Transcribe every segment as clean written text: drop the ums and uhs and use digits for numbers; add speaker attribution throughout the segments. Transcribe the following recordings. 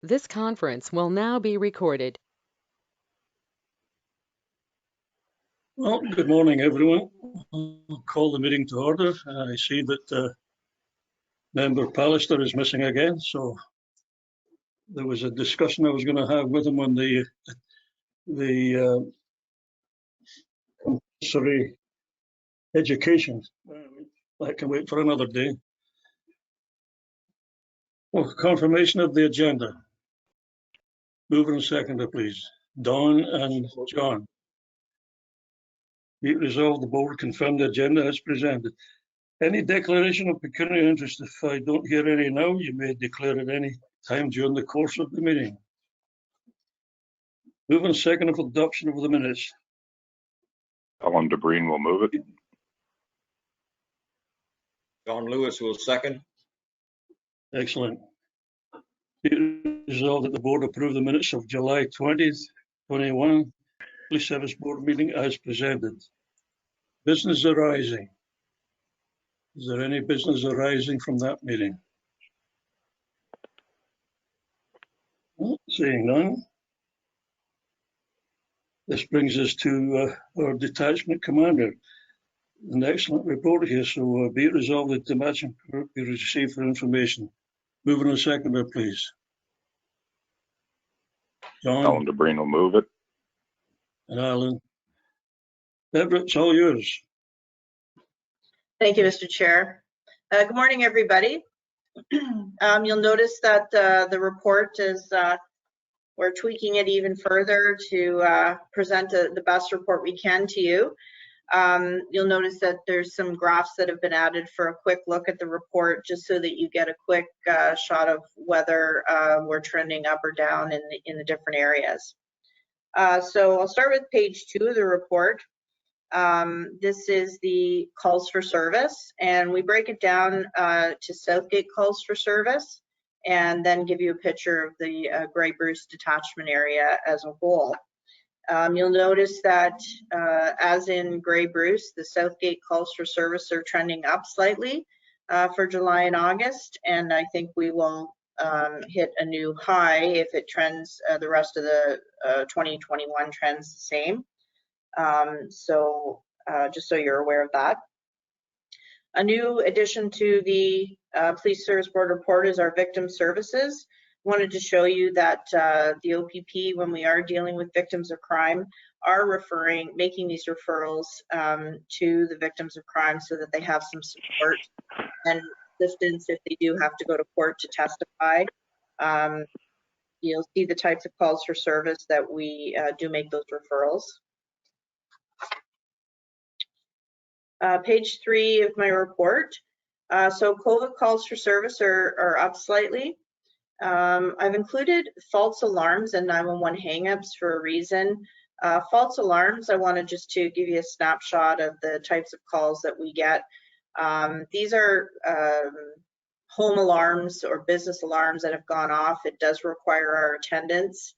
Speaker 1: This conference will now be recorded.
Speaker 2: Well, good morning, everyone. I'll call the meeting to order. I see that Member Pallister is missing again, so there was a discussion I was going to have with him on the compulsory education. That can wait for another day. Well, confirmation of the agenda. Mover and seconder, please. Dawn and John. Be it resolved, the board confirm the agenda as presented. Any declaration of pecuniary interest? If I don't hear any now, you may declare at any time during the course of the meeting. Move and second of adoption of the minutes.
Speaker 3: Alan DeBreen will move it.
Speaker 4: John Lewis will second.
Speaker 2: Excellent. Be it resolved that the board approve the minutes of July 20th, 21 Police Service Board meeting as presented. Business arising. Is there any business arising from that meeting? Seeing none. This brings us to our Detachment Commander. An excellent report here, so be it resolved that the matching group be received for information. Moving on seconder, please. John.
Speaker 3: Alan DeBreen will move it.
Speaker 2: And Alan. Deborah, it's all yours.
Speaker 5: Thank you, Mr. Chair. Good morning, everybody. You'll notice that the report is, we're tweaking it even further to present the best report we can to you. You'll notice that there's some graphs that have been added for a quick look at the report, just so that you get a quick shot of whether we're trending up or down in the different areas. So I'll start with page 2 of the report. This is the calls for service, and we break it down to Southgate calls for service, and then give you a picture of the Grey Bruce detachment area as a whole. You'll notice that as in Grey Bruce, the Southgate calls for service are trending up slightly for July and August, and I think we will hit a new high if it trends, the rest of the 2021 trends the same. Just so you're aware of that. A new addition to the Police Service Board report is our victim services. Wanted to show you that the OPP, when we are dealing with victims of crime, are making these referrals to the victims of crime so that they have some support and assistance if they do have to go to court to testify. You'll see the types of calls for service that we do make those referrals. Page 3 of my report. So COVID calls for service are up slightly. I've included false alarms and 911 hangups for a reason. False alarms, I wanted just to give you a snapshot of the types of calls that we get. These are home alarms or business alarms that have gone off. It does require our attendance.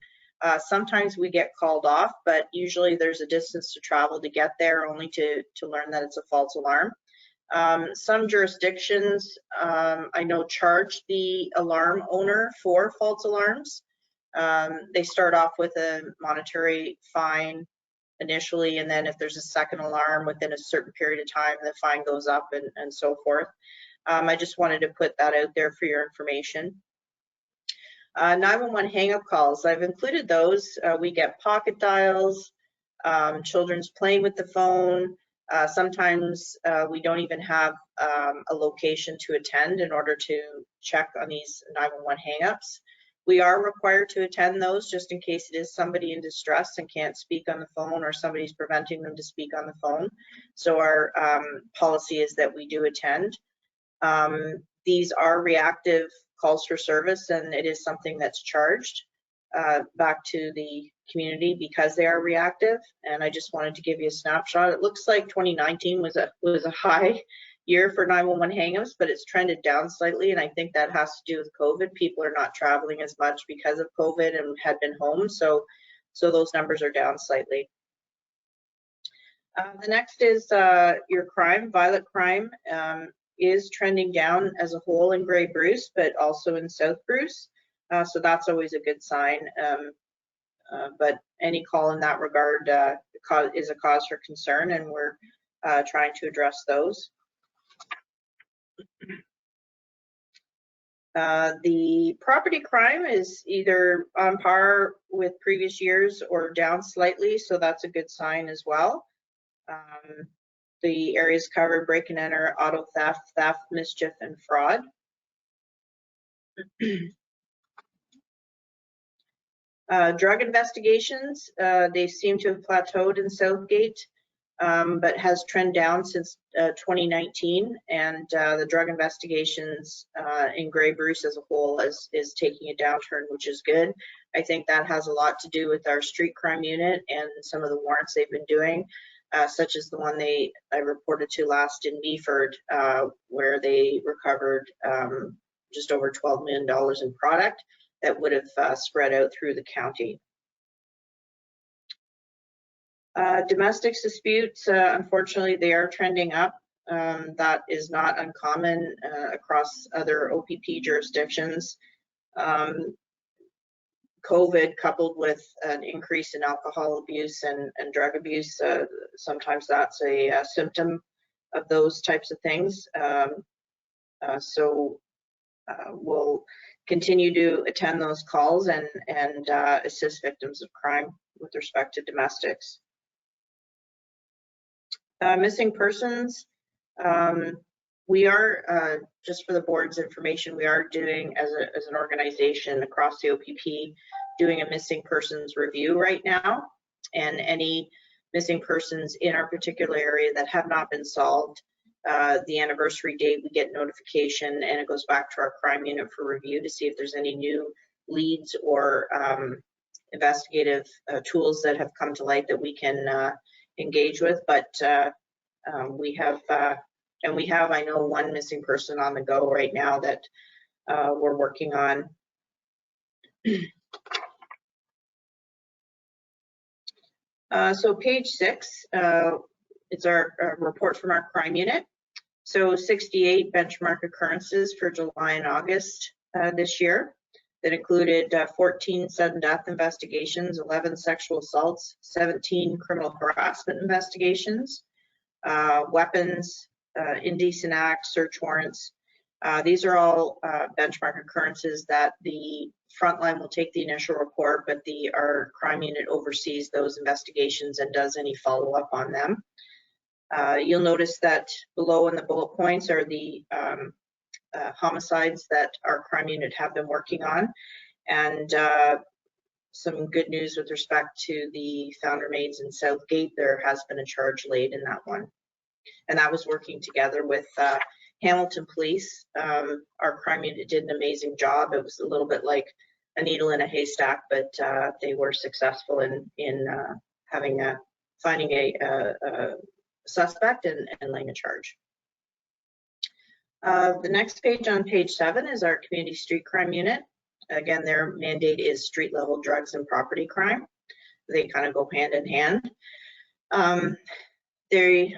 Speaker 5: Sometimes we get called off, but usually there's a distance to travel to get there, only to learn that it's a false alarm. Some jurisdictions, I know, charge the alarm owner for false alarms. They start off with a monetary fine initially, and then if there's a second alarm within a certain period of time, the fine goes up and so forth. I just wanted to put that out there for your information. 911 hang-up calls, I've included those. We get pocket dials, children's playing with the phone. Sometimes we don't even have a location to attend in order to check on these 911 hang-ups. We are required to attend those just in case it is somebody in distress and can't speak on the phone, or somebody's preventing them to speak on the phone. So our policy is that we do attend. These are reactive calls for service, and it is something that's charged back to the community because they are reactive. And I just wanted to give you a snapshot. It looks like 2019 was a high year for 911 hangups, but it's trended down slightly, and I think that has to do with COVID. People are not traveling as much because of COVID and had been home, so those numbers are down slightly. The next is your crime. Violent crime is trending down as a whole in Grey Bruce, but also in South Bruce. So that's always a good sign. But any call in that regard is a cause for concern, and we're trying to address those. The property crime is either on par with previous years or down slightly, so that's a good sign as well. The areas covered: break and enter, auto theft, theft, mischief, and fraud. Drug investigations, they seem to have plateaued in Southgate, but has trended down since 2019, and the drug investigations in Grey Bruce as a whole is taking a downturn, which is good. I think that has a lot to do with our street crime unit and some of the warrants they've been doing, such as the one I reported to last in Meaford, where they recovered just over $12 million in product that would have spread out through the county. Domestic disputes, unfortunately, they are trending up. That is not uncommon across other OPP jurisdictions. COVID, coupled with an increase in alcohol abuse and drug abuse, sometimes that's a symptom of those types of things. So we'll continue to attend those calls and assist victims of crime with respect to domestics. Missing persons, we are, just for the board's information, we are doing as an organization across the OPP, doing a missing persons review right now, and any missing persons in our particular area that have not been solved, the anniversary date, we get notification and it goes back to our crime unit for review to see if there's any new leads or investigative tools that have come to light that we can engage with. But we have, I know, one missing person on the go right now that we're working on. So page 6, it's our report from our crime unit. So 68 benchmark occurrences for July and August this year. That included 14 sudden death investigations, 11 sexual assaults, 17 criminal harassment investigations, weapons, indecent acts, search warrants. These are all benchmark occurrences that the frontline will take the initial report, but our crime unit oversees those investigations and does any follow-up on them. You'll notice that below in the bullet points are the homicides that our crime unit have been working on, and some good news with respect to the Founder Maids in Southgate. There has been a charge laid in that one, and that was working together with Hamilton Police. Our crime unit did an amazing job. It was a little bit like a needle in a haystack, but they were successful in finding a suspect and laying a charge. The next page, on page 7, is our community street crime unit. Again, their mandate is street level drugs and property crime. They kind of go hand in hand. There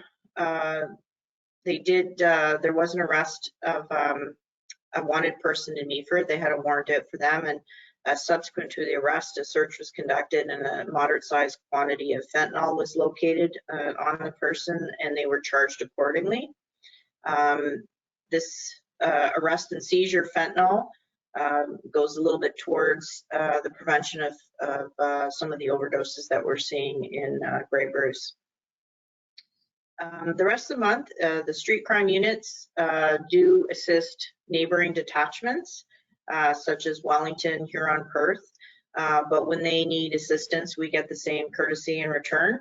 Speaker 5: was an arrest of a wanted person in Meaford. They had a warrant out for them, and subsequent to the arrest, a search was conducted and a moderate sized quantity of fentanyl was located on the person, and they were charged accordingly. This arrest and seizure fentanyl goes a little bit towards the prevention of some of the overdoses that we're seeing in Grey Bruce. The rest of the month, the street crime units do assist neighboring detachments, such as Wellington, Huron, Perth, but when they need assistance, we get the same courtesy in return.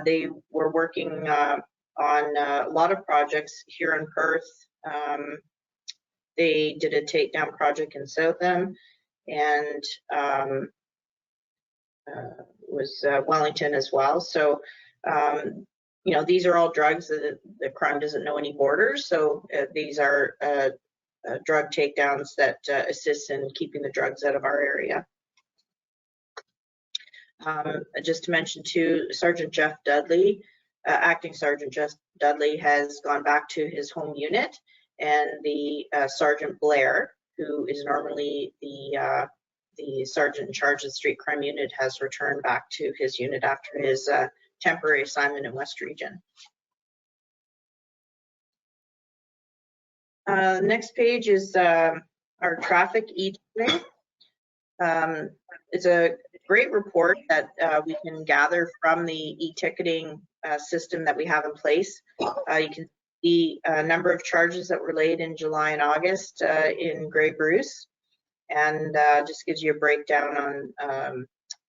Speaker 5: They were working on a lot of projects here in Perth. They did a takedown project in Southam, and was Wellington as well. So, you know, these are all drugs that the crime doesn't know any borders. So these are drug takedowns that assist in keeping the drugs out of our area. Just to mention too, Sergeant Jeff Dudley, Acting Sergeant Jeff Dudley has gone back to his home unit, and the Sergeant Blair who is normally the sergeant in charge of the street crime unit, has returned back to his unit after his temporary assignment in West Region. Next page is our traffic e-ticketing. It's a great report that we can gather from the e-ticketing system that we have in place. You can see a number of charges that were laid in July and August in Grey Bruce, and just gives you a breakdown on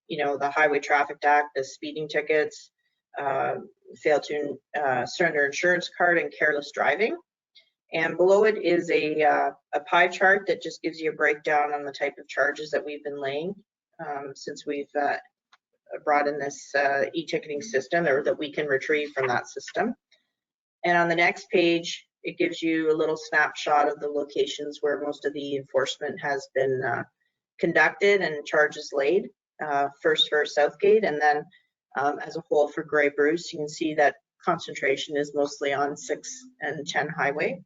Speaker 5: the Highway Traffic Act, the speeding tickets, failed to surrender insurance card, and careless driving. And below it is a pie chart that just gives you a breakdown on the type of charges that we've been laying since we've brought in this e-ticketing system, or that we can retrieve from that system. And on the next page, it gives you a little snapshot of the locations where most of the enforcement has been conducted and charges laid, first for Southgate, and then as a whole for Grey Bruce. You can see that concentration is mostly on 6 and 10 highway.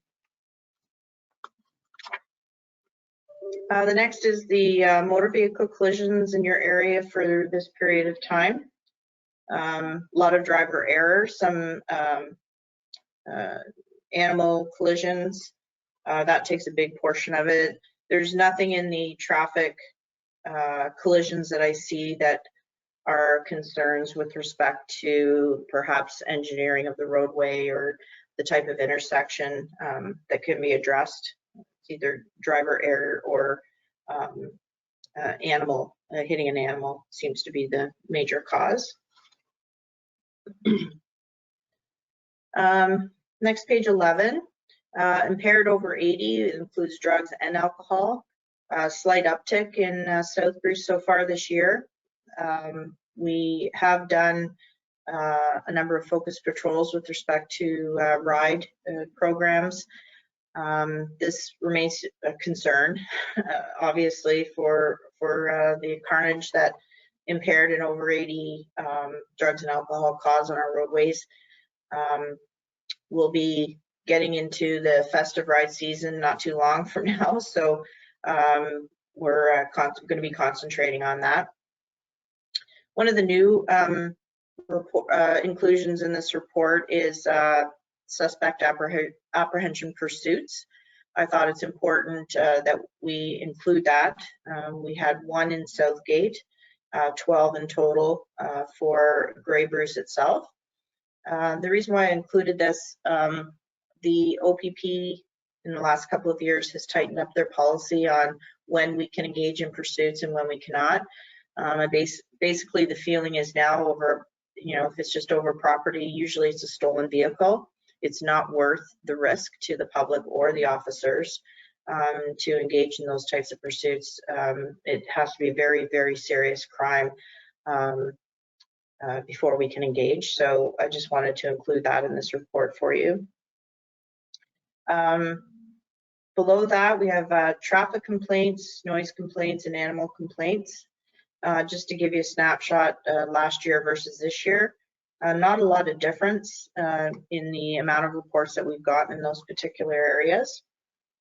Speaker 5: The next is the motor vehicle collisions in your area for this period of time. A lot of driver error, some animal collisions, that takes a big portion of it. There's nothing in the traffic collisions that I see that are concerns with respect to perhaps engineering of the roadway or the type of intersection that can be addressed. It's either driver error or animal, hitting an animal seems to be the major cause. Next, page 11, impaired over 80, it includes drugs and alcohol. Slight uptick in South Bruce so far this year. We have done a number of focus patrols with respect to ride programs. This remains a concern, obviously, for the carnage that impaired and over 80 drugs and alcohol cause on our roadways. We'll be getting into the festive ride season not too long from now, so we're going to be concentrating on that. One of the new inclusions in this report is suspect apprehension pursuits. I thought it's important that we include that. We had 1 in Southgate, 12 in total for Grey Bruce itself. The reason why I included this, the OPP in the last couple of years has tightened up their policy on when we can engage in pursuits and when we cannot. Basically, the feeling is now over, if it's just over property, usually it's a stolen vehicle. It's not worth the risk to the public or the officers to engage in those types of pursuits. It has to be a very, very serious crime before we can engage. So I just wanted to include that in this report for you. Below that, we have traffic complaints, noise complaints, and animal complaints. Just to give you a snapshot last year versus this year. Not a lot of difference in the amount of reports that we've gotten in those particular areas.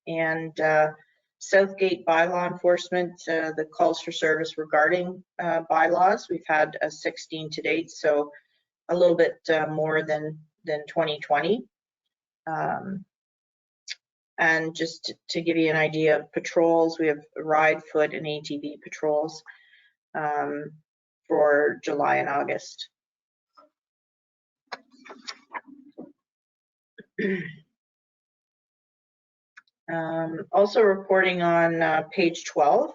Speaker 5: And Southgate bylaw enforcement, the calls for service regarding bylaws, we've had 16 to date, so a little bit more than 2020. And just to give you an idea of patrols, we have ride, foot, and ATV patrols for July and August. Also reporting on page 12,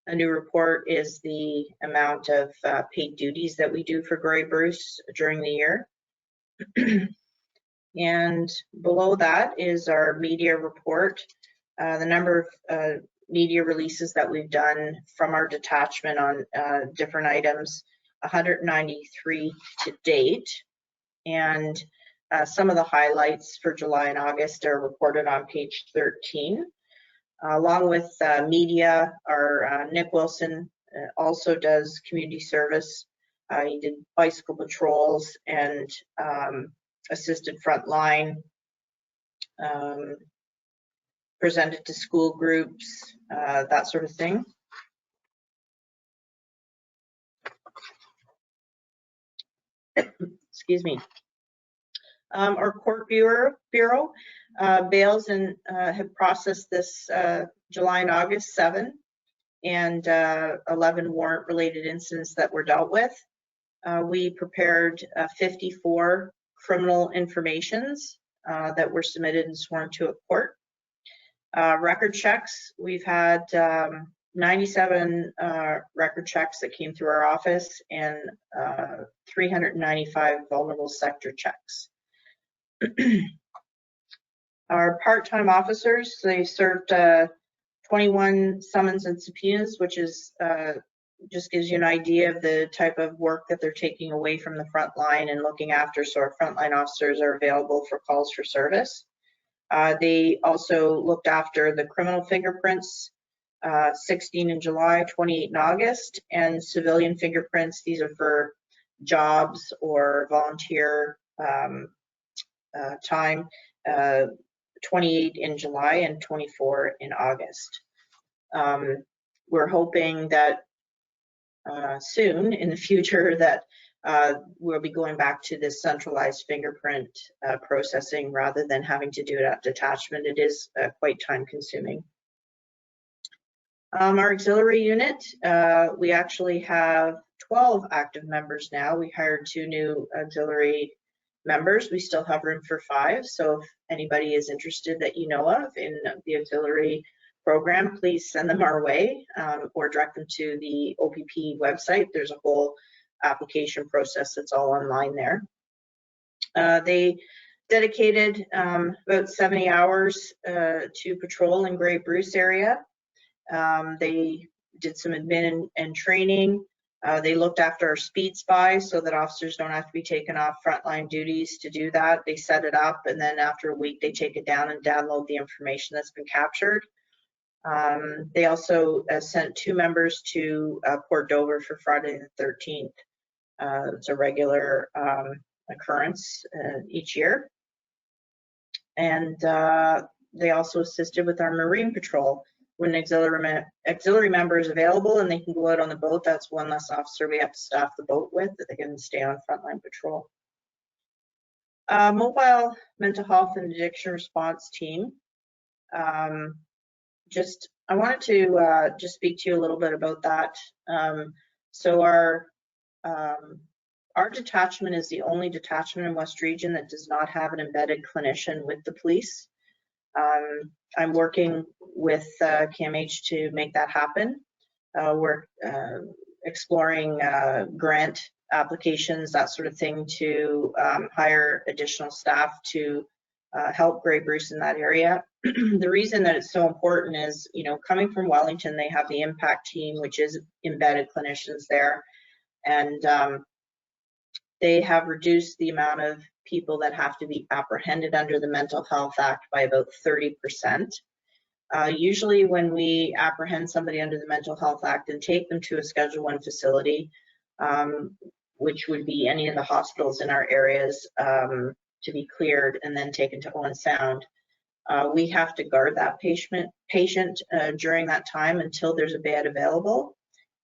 Speaker 5: a new report is the amount of paid duties that we do for Grey Bruce during the year. And below that is our media report, the number of media releases that we've done from our detachment on different items, 193 to date. And some of the highlights for July and August are reported on page 13. Along with media, our Nick Wilson also does community service. He did bicycle patrols and assisted frontline presented to school groups, that sort of thing. Excuse me. Our court bureau bails and have processed this July and August 7 and 11 warrant related incidents that were dealt with. We prepared 54 criminal informations that were submitted and sworn to a court. Record checks, we've had 97 record checks that came through our office and 395 vulnerable sector checks. Our part-time officers, they served 21 summons and subpoenas, which is just gives you an idea of the type of work that they're taking away from the front line and looking after, so our frontline officers are available for calls for service. They also looked after the criminal fingerprints, 16 in July, 28 in August, and civilian fingerprints. These are for jobs or volunteer time, 28 in July and 24 in August. We're hoping that soon in the future that we'll be going back to this centralized fingerprint processing rather than having to do it at detachment. It is quite time consuming. Our auxiliary unit, we actually have 12 active members now. We hired 2 new auxiliary members. We still have room for 5. So if anybody is interested that you know of in the auxiliary program, please send them our way or direct them to the OPP website. There's a whole application process that's all online there. They dedicated about 70 hours to patrol in Grey Bruce area. They did some admin and training. They looked after our speed spy so that officers don't have to be taken off frontline duties to do that. They set it up, and then after a week, they take it down and download the information that's been captured. They also sent 2 members to Port Dover for Friday the 13th. It's a regular occurrence each year. And they also assisted with our marine patrol. When an auxiliary member is available and they can go out on the boat, that's one less officer we have to staff the boat with, that they can stay on frontline patrol. Mobile mental health and addiction response team. I wanted to just speak to you a little bit about that. So our detachment is the only detachment in West Region that does not have an embedded clinician with the police. I'm working with CAMH to make that happen. We're exploring grant applications, that sort of thing, to hire additional staff to help Grey Bruce in that area. The reason that it's so important is, you know, coming from Wellington, they have the impact team, which is embedded clinicians there, and they have reduced the amount of people that have to be apprehended under the Mental Health Act by about 30%. Usually when we apprehend somebody under the Mental Health Act and take them to a Schedule I facility, which would be any of the hospitals in our areas, to be cleared and then taken to Owen Sound, we have to guard that patient during that time until there's a bed available,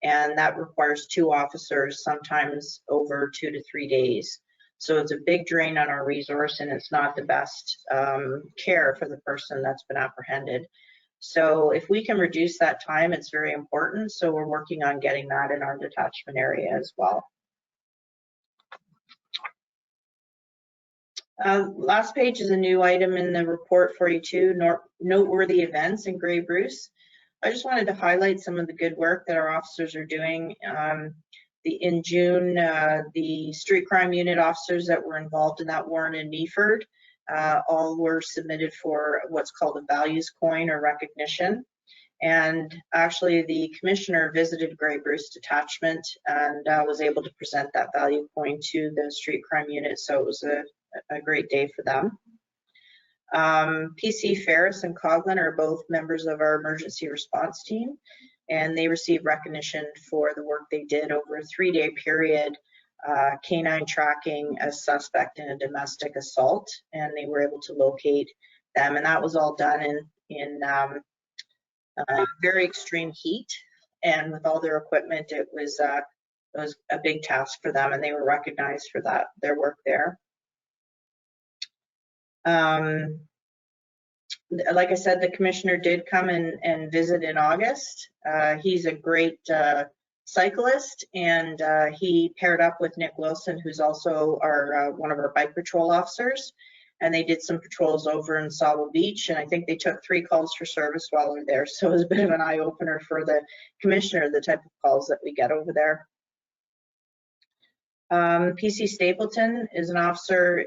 Speaker 5: and that requires 2 officers, sometimes over 2 to 3 days. So it's a big drain on our resource, and it's not the best care for the person that's been apprehended. So if we can reduce that time, it's very important. So we're working on getting that in our detachment area as well. Last page is a new item in the report for you too, noteworthy events in Grey Bruce. I just wanted to highlight some of the good work that our officers are doing. In June, the street crime unit officers that were involved in that warrant in Meaford all were submitted for what's called a values coin or recognition. And actually the commissioner visited Grey Bruce Detachment and was able to present that value coin to the street crime unit. So it was a great day for them. PC Ferris and Coughlin are both members of our emergency response team, and they received recognition for the work they did over a 3-day period, canine tracking a suspect in a domestic assault, and they were able to locate them, and that was all done in very extreme heat, and with all their equipment, it was a big task for them, and they were recognized for that, their work there. Like I said, the commissioner did come and visit in August. He's a great cyclist, and he paired up with Nick Wilson, who's also our one of our bike patrol officers, and they did some patrols over in Sawville Beach, and I think they took 3 calls for service while they're there. So it was a bit of an eye-opener for the commissioner, the type of calls that we get over there. PC Stapleton is an officer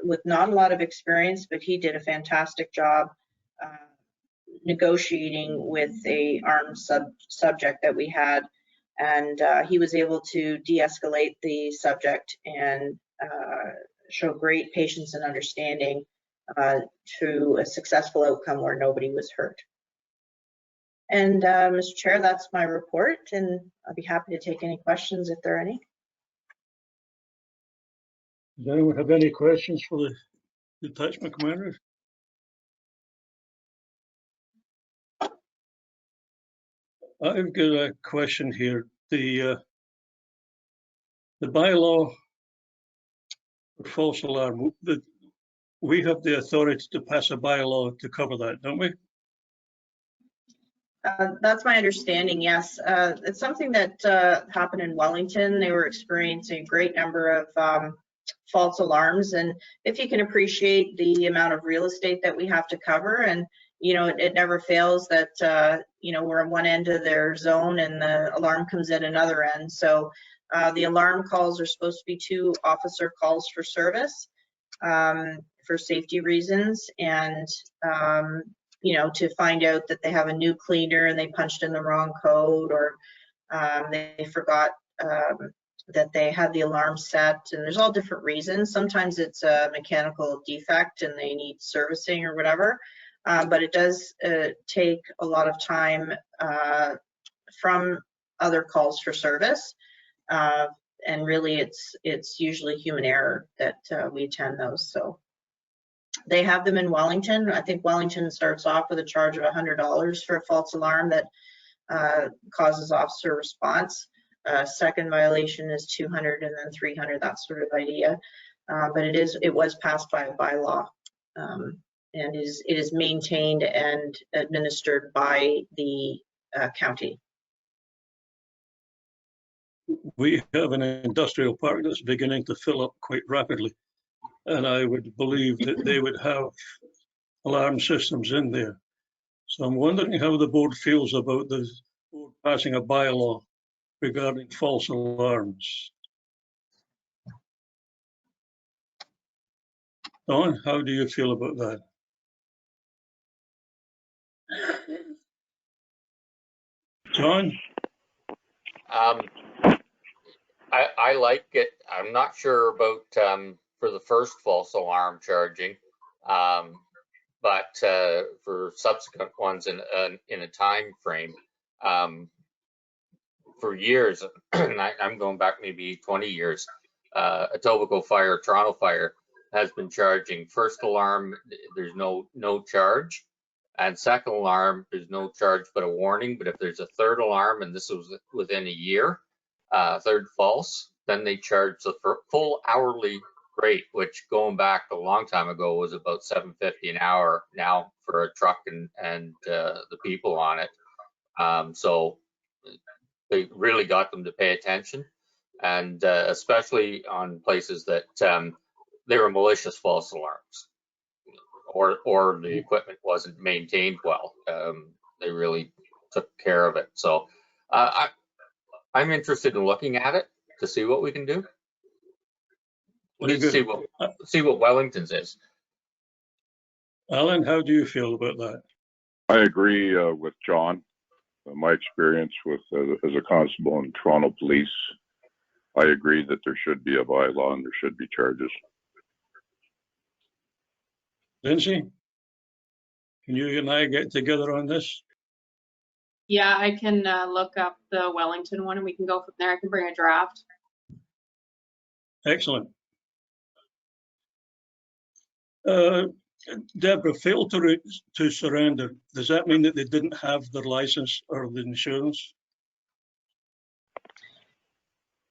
Speaker 5: with not a lot of experience, but he did a fantastic job negotiating with a armed subject that we had, and he was able to de-escalate the subject and show great patience and understanding to a successful outcome where nobody was hurt. And Mr. Chair, that's my report, and I'll be happy to take any questions if there are any.
Speaker 2: Does anyone have any questions for the detachment commander? I've got a question here. The bylaw for false alarm, we have the authority to pass a bylaw to cover that, don't we?
Speaker 5: That's my understanding, yes. It's something that happened in Wellington. They were experiencing a great number of false alarms, and if you can appreciate the amount of real estate that we have to cover, and you know, it never fails that you know, we're on one end of their zone and the alarm comes at another end. So the alarm calls are supposed to be 2 officer calls for service for safety reasons, and you know, to find out that they have a new cleaner and they punched in the wrong code, or they forgot that they had the alarm set, and there's all different reasons. Sometimes it's a mechanical defect and they need servicing or whatever, but it does take a lot of time from other calls for service, and really it's usually human error that we attend those. So they have them in Wellington. I think Wellington starts off with a charge of $100 for a false alarm that causes officer response. Second violation is $200, and then $300, that sort of idea. But it was passed by a bylaw, and it is maintained and administered by the county.
Speaker 2: We have an industrial park that's beginning to fill up quite rapidly, and I would believe that they would have alarm systems in there. So I'm wondering how the board feels about the board passing a bylaw regarding false alarms. Don, how do you feel about that? John?
Speaker 6: I like it. I'm not sure about for the first false alarm charging, but for subsequent ones in a time frame, for years, I'm going back maybe 20 years, Etobicoke Fire, Toronto Fire has been charging first alarm, there's no charge, and second alarm, there's no charge but a warning. But if there's a third alarm, and this was within a year, third false, then they charge the full hourly rate, which going back a long time ago was about $7.50 an hour now for a truck and the people on it. So they really got them to pay attention, and especially on places that they were malicious false alarms, or the equipment wasn't maintained well. They really took care of it. So I'm interested in looking at it to see what we can do. We need to see what Wellington's is.
Speaker 2: Alan, how do you feel about that?
Speaker 3: I agree with John. My experience with as a constable in Toronto Police, I agree that there should be a bylaw and there should be charges.
Speaker 2: Lindsay, can you and I get together on this?
Speaker 7: Yeah, I can look up the Wellington one and we can go from there. I can bring a draft.
Speaker 2: Excellent. Deborah, failed to surrender. Does that mean that they didn't have their license or the insurance?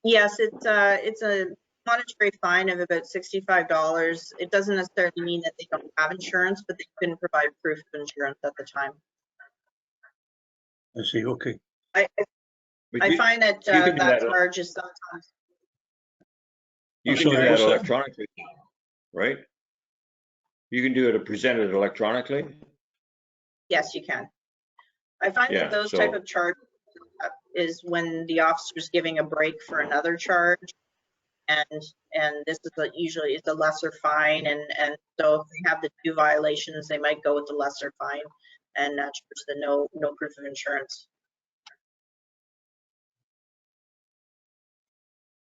Speaker 5: Yes, it's a monetary fine of about $65. It doesn't necessarily mean that they don't have insurance, but they couldn't provide proof of insurance at the time.
Speaker 2: I see, okay.
Speaker 5: I find that
Speaker 4: you can do
Speaker 5: that
Speaker 4: that.
Speaker 5: charge is sometimes,
Speaker 4: You can do
Speaker 2: Sorry,
Speaker 4: that
Speaker 2: what's that?
Speaker 4: electronically, right? You can do it, present it electronically.
Speaker 5: yes, you can. I find
Speaker 4: Yeah,
Speaker 5: that those
Speaker 4: so-
Speaker 5: type of charges is when the officer's giving a break for another charge. And this is usually it's a lesser fine, and so if they have the 2 violations, they might go with the lesser fine and charge the no proof of insurance.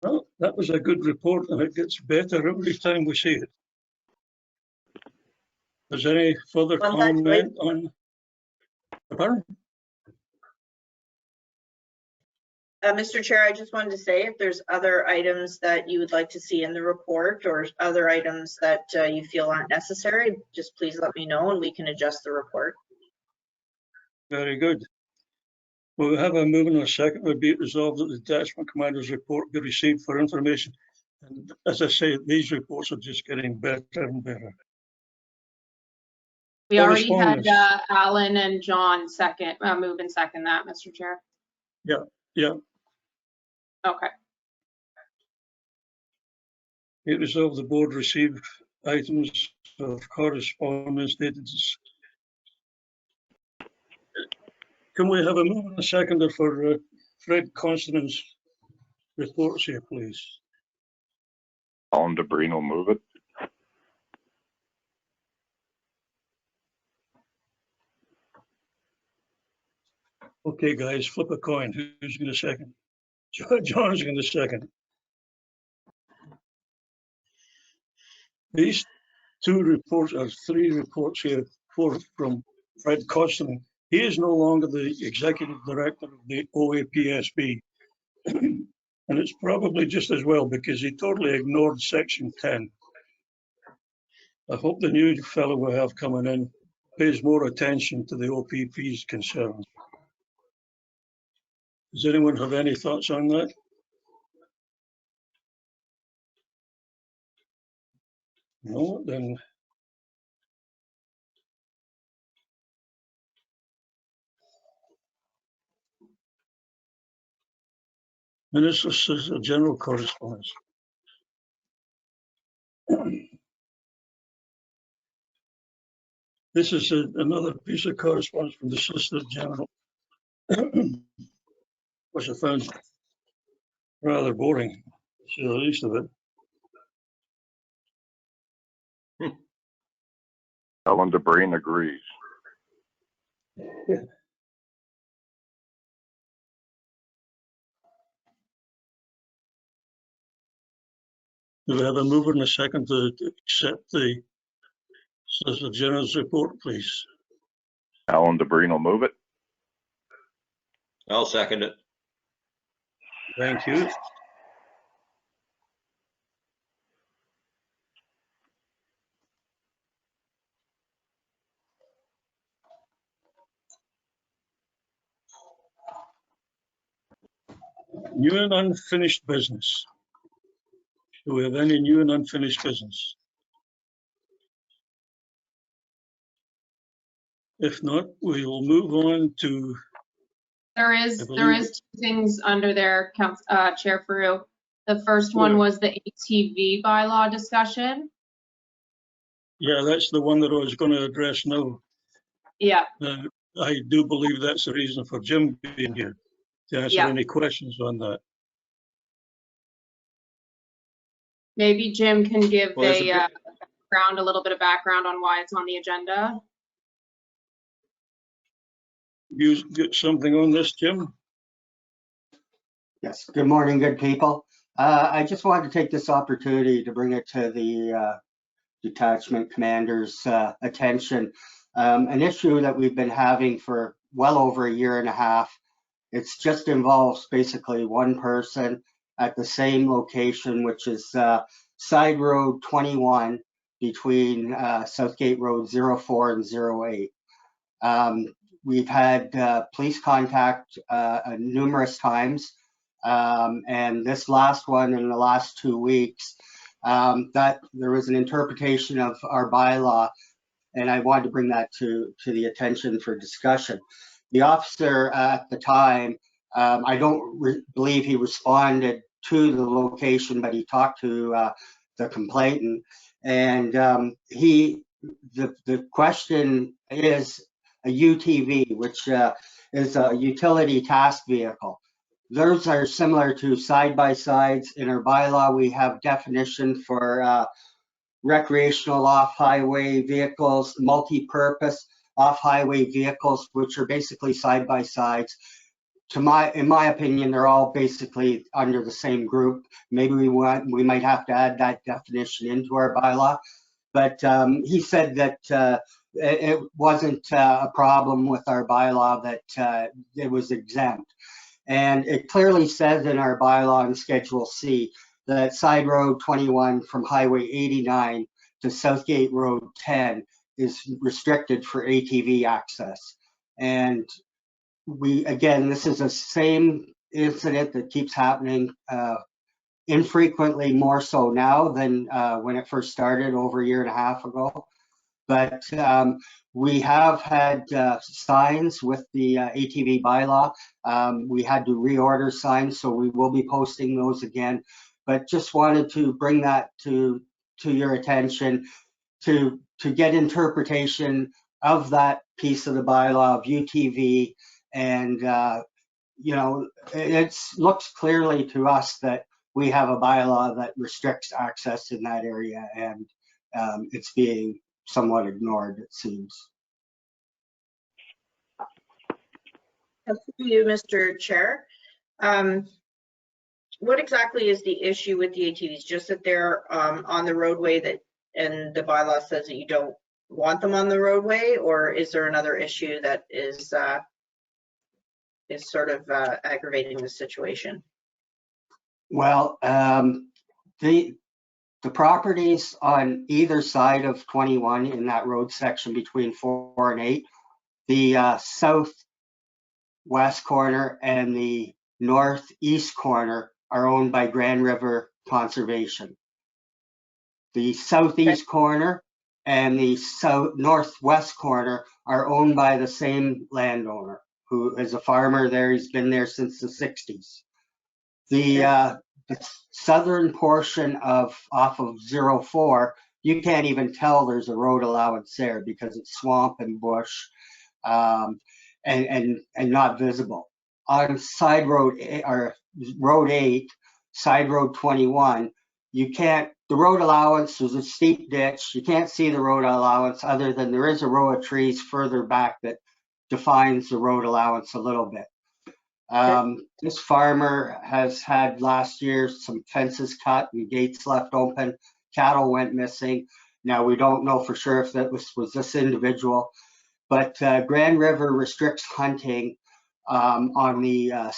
Speaker 2: Well, that was a good report, and it gets better every time we see it. Is there any further
Speaker 5: Well,
Speaker 2: comment on? Pardon?
Speaker 5: Mr. Chair, I just wanted to say if there's other items that you would like to see in the report or other items that you feel aren't necessary, just please let me know and we can adjust the report.
Speaker 2: Very good. We'll have a move in a second. Would be it resolved that the Detachment Commander's report be received for information. And as I say, these reports are just getting better and better.
Speaker 7: We already had
Speaker 2: Correspondence.
Speaker 7: Alan and John move and second that, Mr. Chair.
Speaker 2: Yeah,
Speaker 7: Okay.
Speaker 2: it resolved the board receive items of correspondence dated. Can we have a move in a second for Fred Constant's reports here, please?
Speaker 3: Alan DeBreen will move it.
Speaker 2: Okay, guys, flip a coin. Who's going to second? John's going to second. These 2 reports, or 3 reports here, 4 from Fred Constant. He is no longer the executive director of the OAPSB. And it's probably just as well because he totally ignored Section 10. I hope the new fellow we have coming in pays more attention to the OPP's concerns. Does anyone have any thoughts on that? No, then this is a general correspondence. This is another piece of correspondence from the Solicitor General, which I found rather boring, to say the least of it.
Speaker 3: Alan DeBreen agrees. Do we have a mover and a second to accept the Solicitor General's report, please? Alan DeBreen will move it.
Speaker 4: I'll second it.
Speaker 2: Thank you. New and unfinished business. Do we have any new and unfinished business? If not, we will move on to.
Speaker 7: There is 2 things under there, Chair Farouk. The first one was the ATV bylaw discussion.
Speaker 2: Yeah, that's the one that I was going to address now.
Speaker 7: Yeah.
Speaker 2: I do believe that's the reason for Jim being here, to answer any questions on that.
Speaker 7: Maybe Jim can give
Speaker 4: Well,
Speaker 7: a little bit of background on why it's on the agenda.
Speaker 2: You get something on this, Jim?
Speaker 8: Yes, good morning, good people. I just wanted to take this opportunity to bring it to the Detachment Commander's attention. An issue that we've been having for well over a year and a half. It's just involves basically one person at the same location, which is Side Road 21 between Southgate Road 04 and 08. We've had police contact numerous times, and this last one in the last 2 weeks, that there was an interpretation of our bylaw, and I wanted to bring that to the attention for discussion. The officer at the time, I don't believe he responded to the location, but he talked to the complainant, and the question is a UTV, which is a utility task vehicle. Those are similar to side-by-sides. In our bylaw, we have definition for recreational off-highway vehicles, multi-purpose off-highway vehicles, which are basically side-by-sides. In my opinion, they're all basically under the same group. Maybe we might have to add that definition into our bylaw. But he said that it wasn't a problem with our bylaw, that it was exempt. And it clearly says in our bylaw in Schedule C that Side Road 21 from Highway 89 to Southgate Road 10 is restricted for ATV access. And again, this is the same incident that keeps happening infrequently, more so now than when it first started over a year and a half ago. But we have had signs with the ATV bylaw. We had to reorder signs, so we will be posting those again. But just wanted to bring that to your attention to get interpretation of that piece of the bylaw of UTV. And, you know, it looks clearly to us that we have a bylaw that restricts access in that area, and it's being somewhat ignored, it seems.
Speaker 5: Thank you, Mr. Chair. What exactly is the issue with the ATVs? Just that they're on the roadway, and the bylaw says that you don't want them on the roadway, or is there another issue that is sort of aggravating the situation?
Speaker 8: Well, the properties on either side of 21 in that road section between 4 and 8, the southwest corner and the northeast corner are owned by Grand River Conservation. The southeast corner and the northwest corner are owned by the same landowner, who is a farmer there. He's been there since the 60s. The southern portion off of 04, you can't even tell there's a road allowance there because it's swamp and bush, and not visible. On side road, or road 8, side road 21, you can't, the road allowance is a steep ditch. You can't see the road allowance other than there is a row of trees further back that defines the road allowance a little bit. This farmer has had last year some fences cut and gates left open. Cattle went missing. Now we don't know for sure if that was this individual, but Grand River restricts hunting on the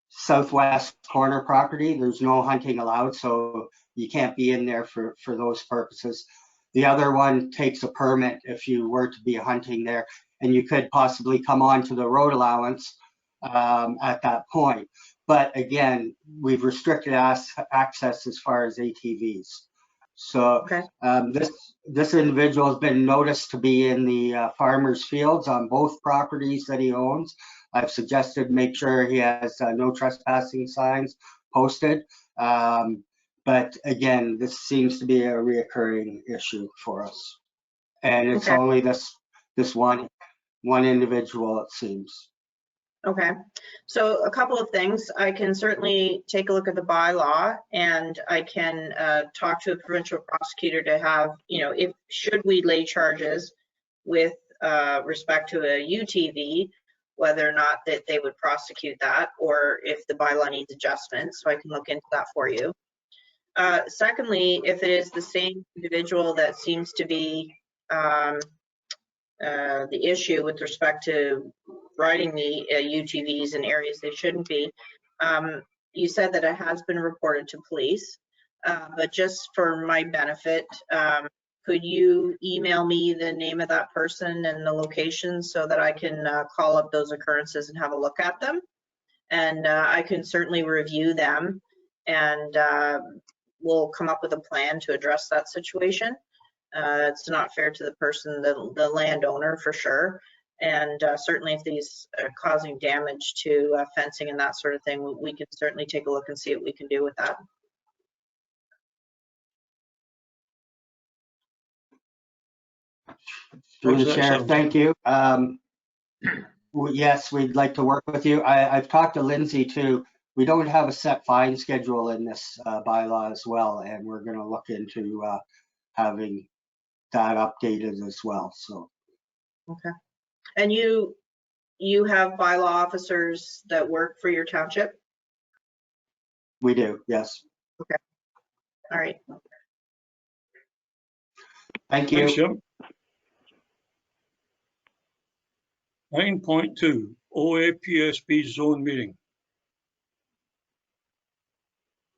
Speaker 8: southwest corner property. There's no hunting allowed, so you can't be in there for those purposes. The other one takes a permit if you were to be hunting there, and you could possibly come onto the road allowance at that point. But again, we've restricted access as far as ATVs. So this individual has been noticed to be in the farmer's fields on both properties that he owns. I've suggested make sure he has no trespassing signs posted. But again, this seems to be a reoccurring issue for us. And it's only this one individual, it seems.
Speaker 5: Okay, so a couple of things. I can certainly take a look at the bylaw, and I can talk to a provincial prosecutor to have, you know, should we lay charges with respect to a UTV, whether or not that they would prosecute that, or if the bylaw needs adjustments. So I can look into that for you. Secondly, if it is the same individual that seems to be the issue with respect to riding the UTVs in areas they shouldn't be, you said that it has been reported to police. but just for my benefit, could you email me the name of that person and the location so that I can call up those occurrences and have a look at them? And I can certainly review them, and we'll come up with a plan to address that situation. It's not fair to the person, the landowner, for sure. And certainly if these are causing damage to fencing and that sort of thing, we can certainly take a look and see what we can do with that.
Speaker 8: Through the
Speaker 2: How's that
Speaker 8: chair,
Speaker 2: sound?
Speaker 8: thank you. Yes, we'd like to work with you. I've talked to Lindsay too. We don't have a set fine schedule in this bylaw as well, and we're going to look into having that updated as well. So.
Speaker 5: Okay. And you have bylaw officers that work for your township?
Speaker 8: We do, yes.
Speaker 5: Okay. All right.
Speaker 8: Thank you.
Speaker 2: Thanks, Jim. 9.2, OAPSB zone meeting.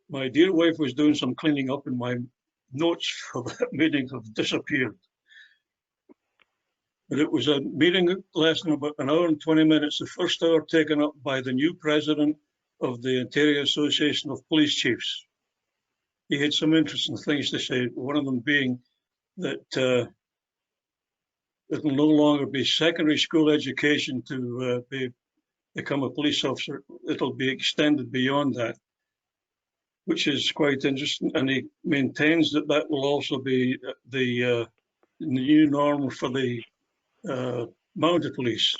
Speaker 2: My dear wife was doing some cleaning up and my notes for that meeting have disappeared. But it was a meeting lasting about an hour and 20 minutes, the first hour taken up by the new president of the Ontario Association of Police Chiefs. He had some interesting things to say, one of them being that it will no longer be secondary school education to become a police officer. It'll be extended beyond that, which is quite interesting. And he maintains that that will also be the new norm for the mounted police.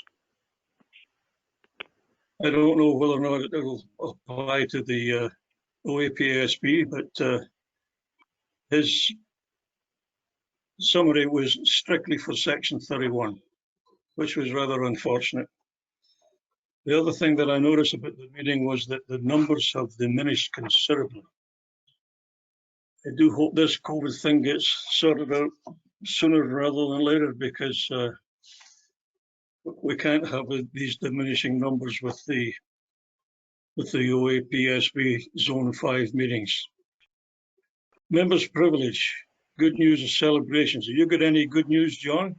Speaker 2: I don't know whether or not it will apply to the OAPSB, but his summary was strictly for Section 31, which was rather unfortunate. The other thing that I noticed about the meeting was that the numbers have diminished considerably. I do hope this COVID thing gets sorted out sooner rather than later, because we can't have these diminishing numbers with the OAPSB Zone 5 meetings. Members' privilege, good news and celebrations. Have you got any good news, John?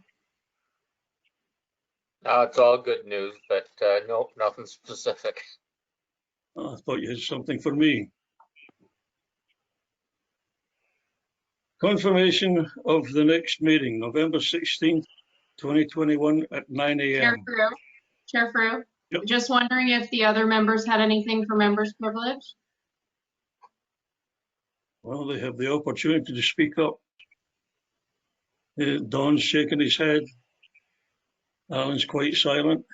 Speaker 6: No, it's all good news, but no, nothing specific.
Speaker 2: Oh, I thought you had something for me. Confirmation of the next meeting, November 16th, 2021 at 9 a.m.
Speaker 7: Chair Frew,
Speaker 2: Yep.
Speaker 7: just wondering if the other members had anything for members' privilege?
Speaker 2: Well, they have the opportunity to speak up. Don's shaking his head. Alan's quite silent.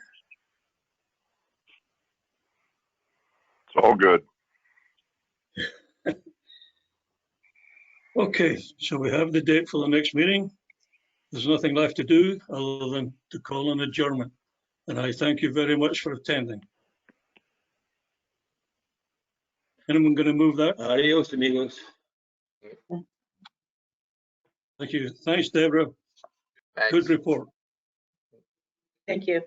Speaker 3: It's all good.
Speaker 2: Okay, so we have the date for the next meeting. There's nothing left to do other than to call an adjournment. And I thank you very much for attending. Anyone going to move that?
Speaker 4: Adios, amigos.
Speaker 2: Thank you. Thanks, Deborah.
Speaker 6: Thanks.
Speaker 2: Good report.
Speaker 5: Thank you.